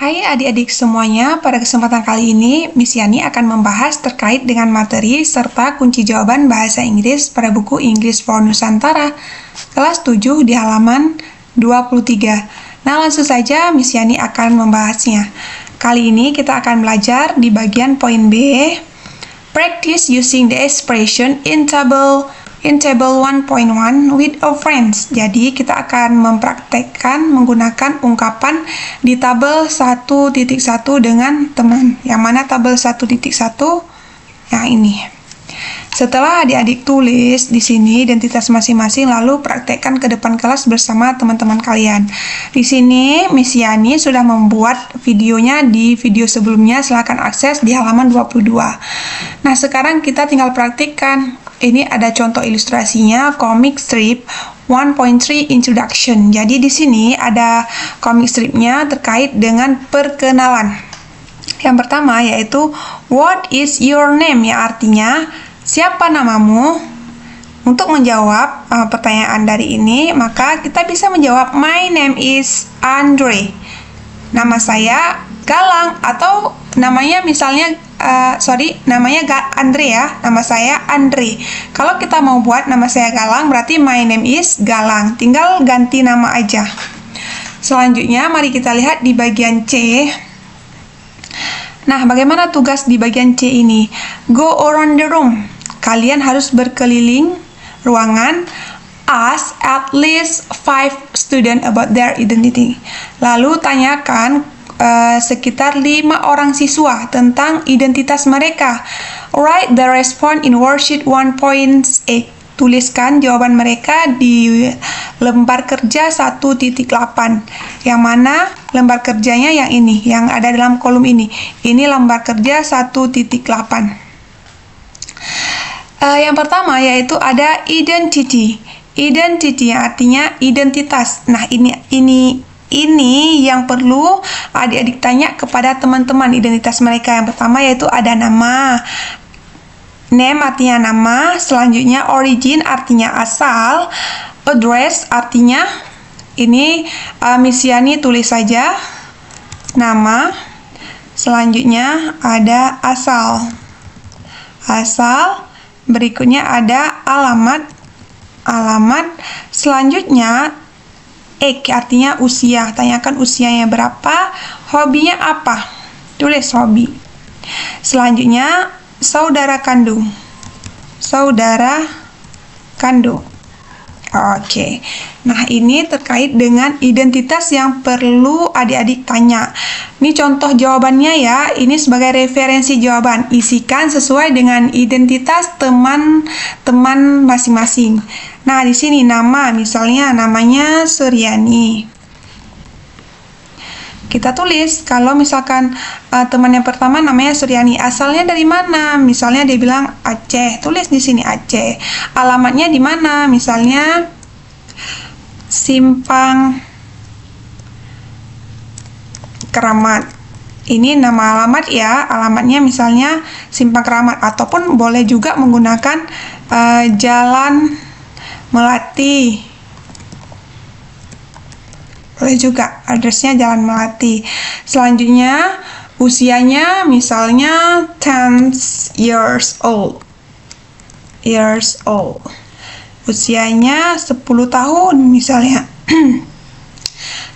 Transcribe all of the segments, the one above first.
Hai adik-adik semuanya, pada kesempatan kali ini Miss Yani akan membahas terkait dengan materi serta kunci jawaban bahasa Inggris pada buku English for Nusantara kelas 7 di halaman 23. Nah, langsung saja Miss Yani akan membahasnya. Kali ini kita akan belajar di bagian poin B, practice using the expression in table 1.1 with a friends. Jadi kita akan mempraktekkan menggunakan ungkapan di tabel 1.1 dengan teman. Yang mana tabel 1.1 yang ini. Setelah adik-adik tulis di sini identitas masing-masing, lalu praktekkan ke depan kelas bersama teman-teman kalian. Di sini Miss Yani sudah membuat videonya di video sebelumnya, silahkan akses di halaman 22. Nah, sekarang kita tinggal praktikkan. Ini ada contoh ilustrasinya, comic strip 1.3 introduction. Jadi di sini ada comic stripnya terkait dengan perkenalan. Yang pertama yaitu what is your name, ya artinya siapa namamu. Untuk menjawab pertanyaan dari ini, maka kita bisa menjawab my name is Andre. Nama saya Galang, atau namanya misalnya namanya Andre ya, nama saya Andre. Kalau kita mau buat nama saya Galang, berarti my name is Galang, tinggal ganti nama aja. Selanjutnya mari kita lihat di bagian C. Nah, bagaimana tugas di bagian C ini? Go around the room, kalian harus berkeliling ruangan, ask at least 5 students about their identity. Lalu tanyakan sekitar 5 orang siswa tentang identitas mereka. Write the response in worksheet 1.8. Tuliskan jawaban mereka di lembar kerja 1.8. Yang mana lembar kerjanya yang ini, yang ada dalam kolom ini. Ini lembar kerja 1.8. Yang pertama yaitu ada identity. Identity artinya identitas. Nah, ini yang perlu adik-adik tanya kepada teman-teman identitas mereka. Yang pertama yaitu ada nama. Name artinya nama. Selanjutnya origin artinya asal. Address artinya ini Miss Yani tulis saja nama. Selanjutnya ada asal. Asal. Berikutnya ada alamat. Alamat. Selanjutnya age artinya usia, tanyakan usianya berapa, hobinya apa, tulis hobi. Selanjutnya saudara kandung. Saudara kandung. Oke. Nah, ini terkait dengan identitas yang perlu adik-adik tanya. Ini contoh jawabannya ya, ini sebagai referensi jawaban. Isikan sesuai dengan identitas teman-teman masing-masing. Nah, di sini nama, misalnya namanya Suryani. Kita tulis, kalau misalkan teman yang pertama namanya Suryani, asalnya dari mana? Misalnya dia bilang Aceh, tulis di sini Aceh. Alamatnya di mana? Misalnya Simpang Keramat. Ini nama alamat ya, alamatnya misalnya Simpang Keramat, ataupun boleh juga menggunakan Jalan Melati. Boleh juga, addressnya Jalan Melati. Selanjutnya, usianya misalnya 10 years old. Usianya 10 tahun misalnya.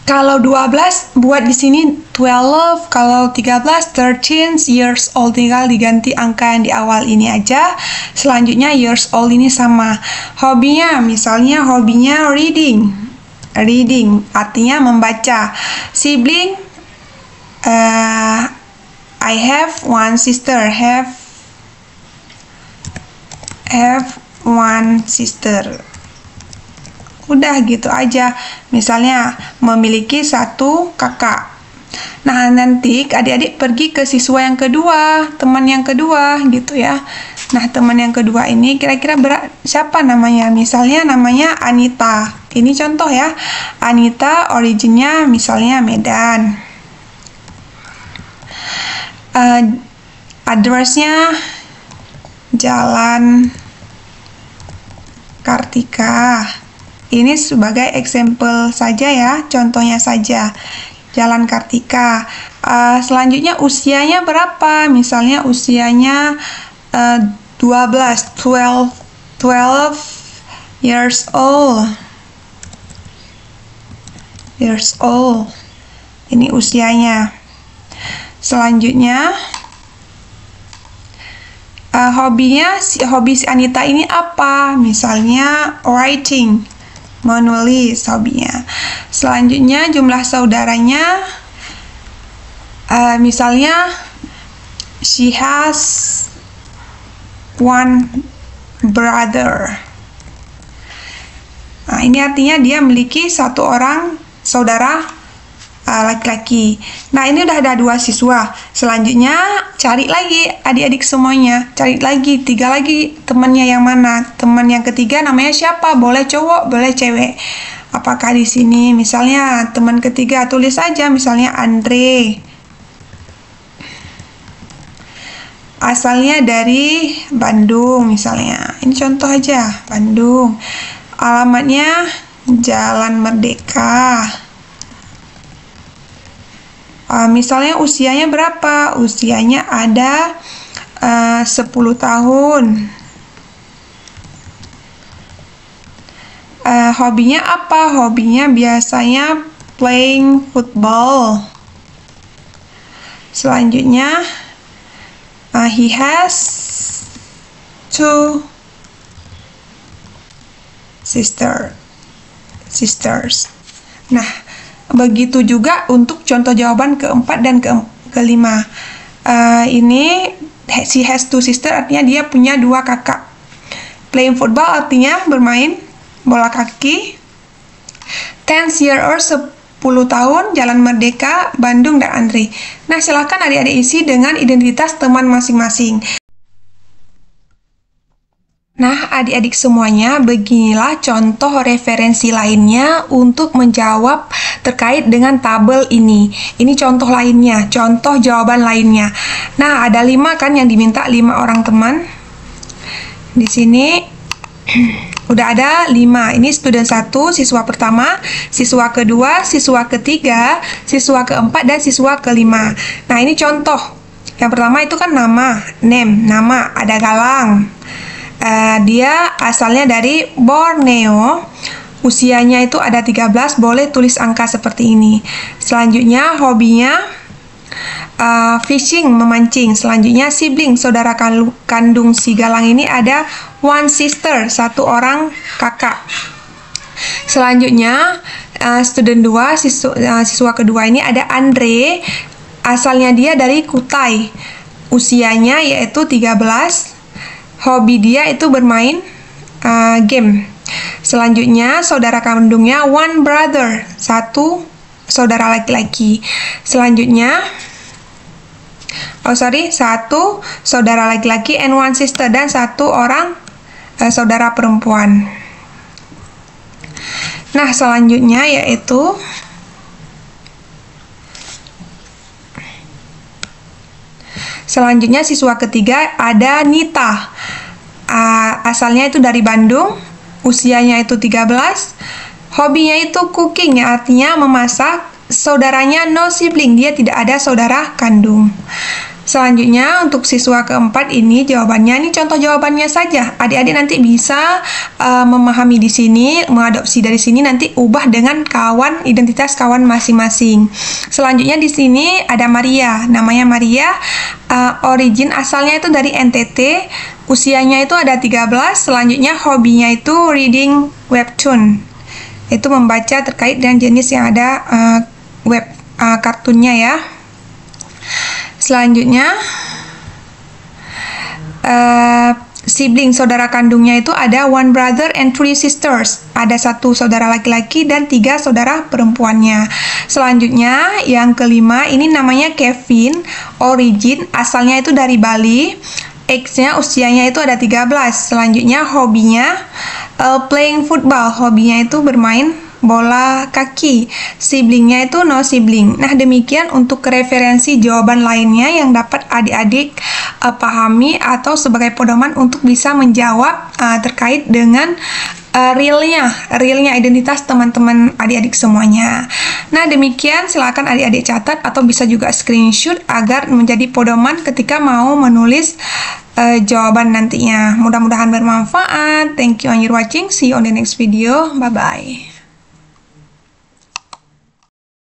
Kalau 12, buat di sini 12. Kalau 13, 13 years old. Tinggal diganti angka yang di awal ini aja. Selanjutnya years old ini sama. Hobinya, misalnya hobinya reading. Reading artinya membaca. Sibling, I have one sister. Have one sister. Udah gitu aja. Misalnya memiliki 1 kakak. Nah, nanti adik-adik pergi ke siswa yang kedua, teman yang kedua gitu ya. Nah, teman yang kedua ini kira-kira siapa namanya? Misalnya namanya Anita. Ini contoh ya. Anita originnya misalnya Medan. Addressnya Jalan Kartika. Ini sebagai example saja ya, contohnya saja. Jalan Kartika. Selanjutnya usianya berapa? Misalnya usianya 12 years old. Ini usianya. Selanjutnya hobi si Anita ini apa? Misalnya writing, menulis hobinya. Selanjutnya jumlah saudaranya, misalnya she has one brother. Nah, ini artinya dia memiliki satu orang saudara laki-laki. Nah, ini udah ada 2 siswa. Selanjutnya cari lagi adik-adik semuanya. Cari lagi 3 lagi temannya yang mana. Teman yang ketiga namanya siapa? Boleh cowok, boleh cewek. Apakah di sini misalnya teman ketiga, tulis aja misalnya Andre. Asalnya dari Bandung misalnya. Ini contoh aja, Bandung. Alamatnya Jalan Merdeka. Misalnya usianya berapa? Usianya ada 10 tahun. Hobinya apa? Hobinya biasanya playing football. Selanjutnya he has 2 sisters. Nah, begitu juga untuk contoh jawaban keempat dan kelima. Ini she has 2 sisters artinya dia punya 2 kakak. Playing football artinya bermain bola kaki. 10 years old, 10 tahun, Jalan Merdeka, Bandung, dan Andre. Nah, silakan adik-adik isi dengan identitas teman masing-masing. Nah, adik-adik semuanya, beginilah contoh referensi lainnya untuk menjawab terkait dengan tabel ini. Ini contoh lainnya, contoh jawaban lainnya. Nah, ada 5 kan yang diminta, 5 orang teman. Di sini udah ada 5. Ini student 1, siswa pertama, siswa kedua, siswa ketiga, siswa keempat, dan siswa kelima. Nah, ini contoh. Yang pertama itu kan nama, nama, ada Galang. Dia asalnya dari Borneo. Usianya itu ada 13, boleh tulis angka seperti ini. Selanjutnya hobinya fishing, memancing. Selanjutnya sibling, saudara kandung si Galang ini ada one sister, 1 orang kakak. Selanjutnya student 2, siswa kedua ini ada Andre. Asalnya dia dari Kutai. Usianya yaitu 13. Hobi dia itu bermain game. Selanjutnya saudara kandungnya one brother, 1 saudara laki-laki. Selanjutnya 1 saudara laki-laki and one sister, dan 1 orang saudara perempuan. Nah, selanjutnya yaitu siswa ketiga ada Nita. Asalnya itu dari Bandung, usianya itu 13. Hobinya itu cooking, ya, artinya memasak. Saudaranya no sibling, dia tidak ada saudara kandung. Selanjutnya untuk siswa keempat ini jawabannya, ini contoh jawabannya saja. Adik-adik nanti bisa memahami di sini, mengadopsi dari sini, nanti ubah dengan kawan, identitas kawan masing-masing. Selanjutnya di sini ada Maria, namanya Maria. Origin asalnya itu dari NTT, usianya itu ada 13. Selanjutnya hobinya itu reading webtoon, itu membaca terkait dengan jenis yang ada web kartunnya, ya. Selanjutnya sibling, saudara kandungnya itu ada one brother and 3 sisters, ada 1 saudara laki-laki dan 3 saudara perempuannya. Selanjutnya yang kelima ini namanya Kevin. Origin asalnya itu dari Bali. Age-nya, usianya itu ada 13. Selanjutnya hobinya playing football, hobinya itu bermain bola kaki. Siblingnya itu no sibling. Nah, demikian untuk referensi jawaban lainnya yang dapat adik-adik pahami atau sebagai pedoman untuk bisa menjawab terkait dengan realnya identitas teman-teman adik-adik semuanya. Nah, Nah, demikian silakan adik-adik catat atau bisa juga screenshot agar menjadi pedoman ketika mau menulis jawaban nantinya. Mudah-mudahan bermanfaat. Thank you on your watching. See you on the next video. Bye-bye.